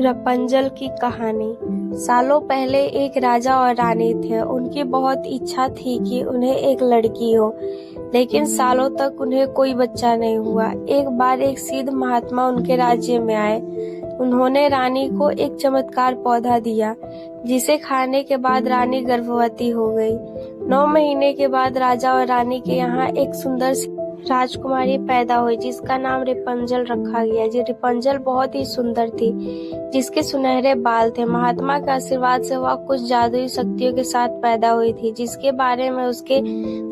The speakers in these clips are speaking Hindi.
रपंजल की कहानी। सालों पहले एक राजा और रानी थे। उनकी बहुत इच्छा थी कि उन्हें एक लड़की हो, लेकिन सालों तक उन्हें कोई बच्चा नहीं हुआ। एक बार एक सिद्ध महात्मा उनके राज्य में आए। उन्होंने रानी को एक चमत्कार पौधा दिया, जिसे खाने के बाद रानी गर्भवती हो गई। 9 महीने के बाद राजा और रानी के यहाँ एक सुंदर सी राजकुमारी पैदा हुई, जिसका नाम रिपंजल रखा गया। जी, रिपंजल बहुत ही सुंदर थी, जिसके सुनहरे बाल थे। महात्मा के आशीर्वाद से वह कुछ जादुई शक्तियों के साथ पैदा हुई थी, जिसके बारे में उसके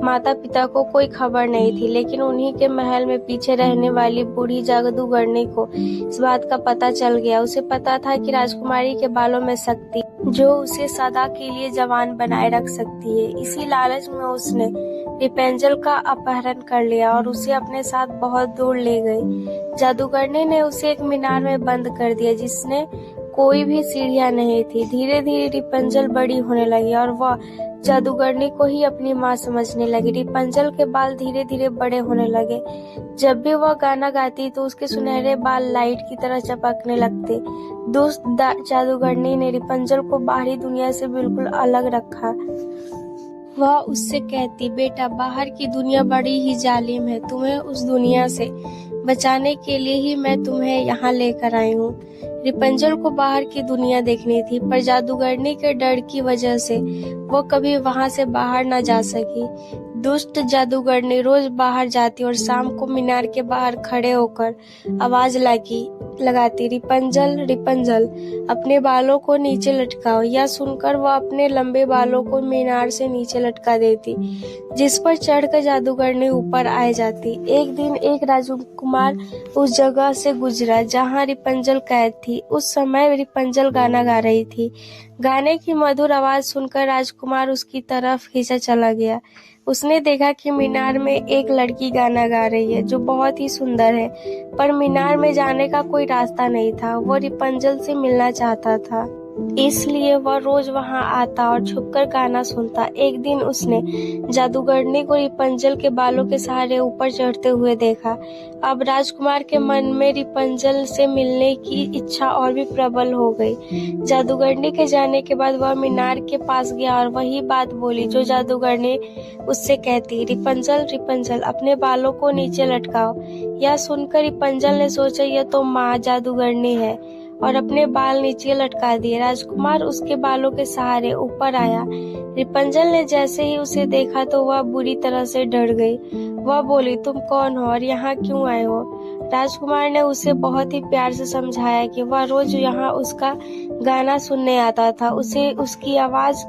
माता पिता को कोई खबर नहीं थी। लेकिन उन्हीं के महल में पीछे रहने वाली बूढ़ी जादूगरनी को इस बात का पता चल गया। उसे पता था कि राजकुमारी के बालों में शक्ति जो उसे सदा के लिए जवान बनाए रख सकती है। इसी लालच में उसने रिपंजल का अपहरण कर लिया और उसे अपने साथ बहुत दूर ले गई। जादूगरनी ने उसे एक मीनार में बंद कर दिया, जिसने कोई भी सीढ़ियां नहीं थी। धीरे धीरे रिपंजल बड़ी होने लगी और वह जादूगरनी को ही अपनी माँ समझने लगी। रिपंजल के बाल धीरे धीरे बड़े होने लगे। जब भी वह गाना गाती तो उसके सुनहरे बाल लाइट की तरह चमकने लगते। दोस्त जादूगरनी ने रिपंजल को बाहरी दुनिया से बिल्कुल अलग रखा। वह उससे कहती, बेटा, बाहर की दुनिया बड़ी ही जालिम है। तुम्हें उस दुनिया से बचाने के लिए ही मैं तुम्हें यहाँ लेकर आई हूँ। रिपंजल को बाहर की दुनिया देखनी थी, पर जादूगरनी के डर की वजह से वो कभी वहाँ से बाहर न जा सकी। दुष्ट जादूगरनी रोज बाहर जाती और शाम को मीनार के बाहर खड़े होकर आवाज लगाती, रिपंजल, रिपंजल, अपने बालों को नीचे लटकाओ। यह सुनकर वह अपने लंबे बालों को मीनार से नीचे लटका देती, जिस पर चढ़कर जादूगरनी ऊपर आ जाती। एक दिन एक राजकुमार उस जगह से गुजरा जहाँ रिपंजल कैद थी। उस समय रिपंजल गाना गा रही थी। गाने की मधुर आवाज सुनकर राजकुमार उसकी तरफ खींचा चला गया। उसने देखा कि मीनार में एक लड़की गाना गा रही है, जो बहुत ही सुंदर है, पर मीनार में जाने का कोई रास्ता नहीं था। वो रिपंजल से मिलना चाहता था, इसलिए वह रोज वहां आता और छुपकर गाना सुनता। एक दिन उसने जादूगरनी को रिपंजल के बालों के सहारे ऊपर चढ़ते हुए देखा। अब राजकुमार के मन में रिपंजल से मिलने की इच्छा और भी प्रबल हो गई। जादूगरनी के जाने के बाद वह मीनार के पास गया और वही बात बोली जो जादूगरनी उससे कहती, रिपंजल, रिपंजल, अपने बालों को नीचे लटकाओ। यह सुनकर रिपंजल ने सोचा, यह तो माँ जादूगरनी है, और अपने बाल नीचे लटका दिए। राजकुमार उसके बालों के सहारे ऊपर आया। रिपंजल ने जैसे ही उसे देखा तो वह बुरी तरह से डर गई। वह बोली, तुम कौन हो और यहाँ क्यों आए हो? राजकुमार ने उसे बहुत ही प्यार से समझाया कि वह रोज यहाँ उसका गाना सुनने आता था। उसे उसकी आवाज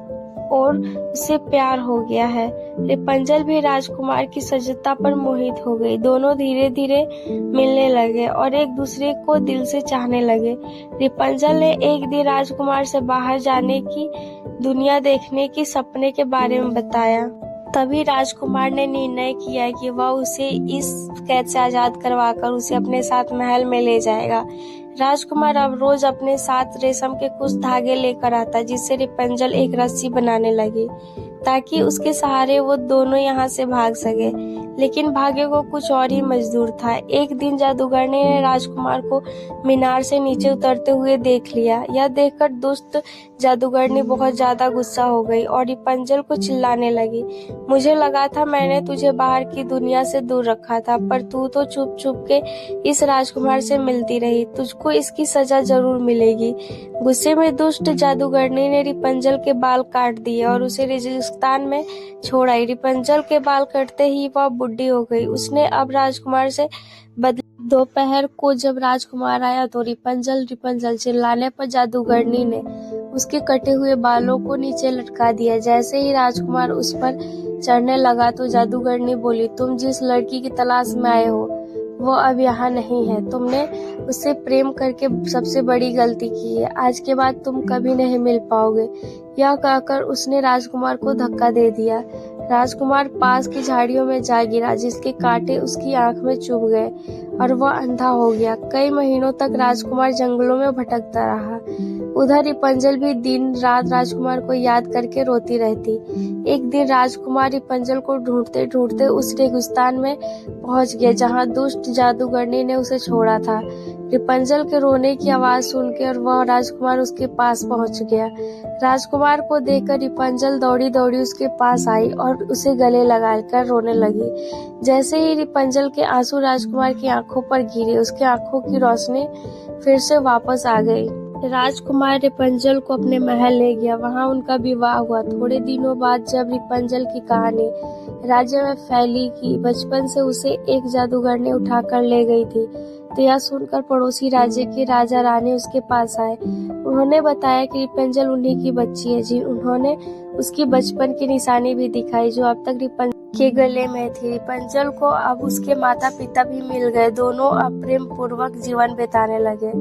और उससे प्यार हो गया है। रिपंजल भी राजकुमार की सजगता पर मोहित हो गई। दोनों धीरे धीरे मिलने लगे और एक दूसरे को दिल से चाहने लगे। रिपंजल ने एक दिन राजकुमार से बाहर जाने की, दुनिया देखने की सपने के बारे में बताया। तभी राजकुमार ने निर्णय किया कि वह उसे इस कैद से आजाद करवाकर उसे अपने साथ महल में ले जाएगा। राजकुमार अब रोज अपने साथ रेशम के कुछ धागे लेकर आता, जिससे रिपंजल एक रस्सी बनाने लगी, ताकि उसके सहारे वो दोनों यहाँ से भाग सके। लेकिन भाग्य को कुछ और ही मंजूर था। एक दिन जादूगरनी ने राजकुमार को मीनार से नीचे उतरते हुए देख लिया। यह देखकर दुष्ट जादूगरनी बहुत ज्यादा गुस्सा हो गई और रिपंजल को चिल्लाने लगी, मुझे लगा था मैंने तुझे बाहर की दुनिया से दूर रखा था, पर तू तो चुप चुप के इस राजकुमार से मिलती रही। तुझको इसकी सजा जरूर मिलेगी। गुस्से में दुष्ट जादूगरनी ने रिपंजल के बाल काट दिए और उसे रेगिस्तान में छोड़ आई। रिपंजल के बाल कटते ही वह बुढ़ी हो गई। उसने अब राजकुमार से दोपहर को जब राजकुमार आया तो रिपंजल, रिपंजल चिल्लाने पर जादूगरनी ने उसके कटे हुए बालों को नीचे लटका दिया। जैसे ही राजकुमार उस पर चढ़ने लगा तो जादूगरनी बोली, तुम जिस लड़की की तलाश में आए हो वो अब यहाँ नहीं है। तुमने उससे प्रेम करके सबसे बड़ी गलती की है। आज के बाद तुम कभी नहीं मिल पाओगे। यह कहकर उसने राजकुमार को धक्का दे दिया। राजकुमार पास की झाड़ियों में जा गिरा, जिसके कांटे उसकी आंख में चुभ गए और वह अंधा हो गया। कई महीनों तक राजकुमार जंगलों में भटकता रहा। उधर रिपंजल भी दिन रात राजकुमार को याद करके रोती रहती। एक दिन राजकुमार रिपंजल को ढूंढते ढूंढते उस रेगिस्तान में पहुंच गया, जहां दुष्ट जादूगरनी ने उसे छोड़ा था। रिपंजल के रोने की आवाज सुनकर वह राजकुमार उसके पास पहुंच गया। राजकुमार को देखकर रिपंजल दौड़ी दौड़ी उसके पास आई और उसे गले लगाकर रोने लगी। जैसे ही रिपंजल के आंसू राजकुमार की आंखों पर गिरे, उसकी आंखों की रोशनी फिर से वापस आ गई। राजकुमार रिपंजल को अपने महल ले गया। वहां उनका विवाह हुआ। थोड़े दिनों बाद जब रिपंजल की कहानी राज्य में फैली कि बचपन से उसे एक जादूगर ने उठाकर ले गई थी, तो यह सुनकर पड़ोसी राज्य के राजा रानी उसके पास आए। उन्होंने बताया कि रिपंजल उन्हीं की बच्ची है। जी उन्होंने उसकी बचपन की निशानी भी दिखाई जो अब तक रिपंजल के गले में थी। रिपंजल को अब उसके माता पिता भी मिल गए। दोनों अब प्रेम पूर्वक जीवन बिताने लगे।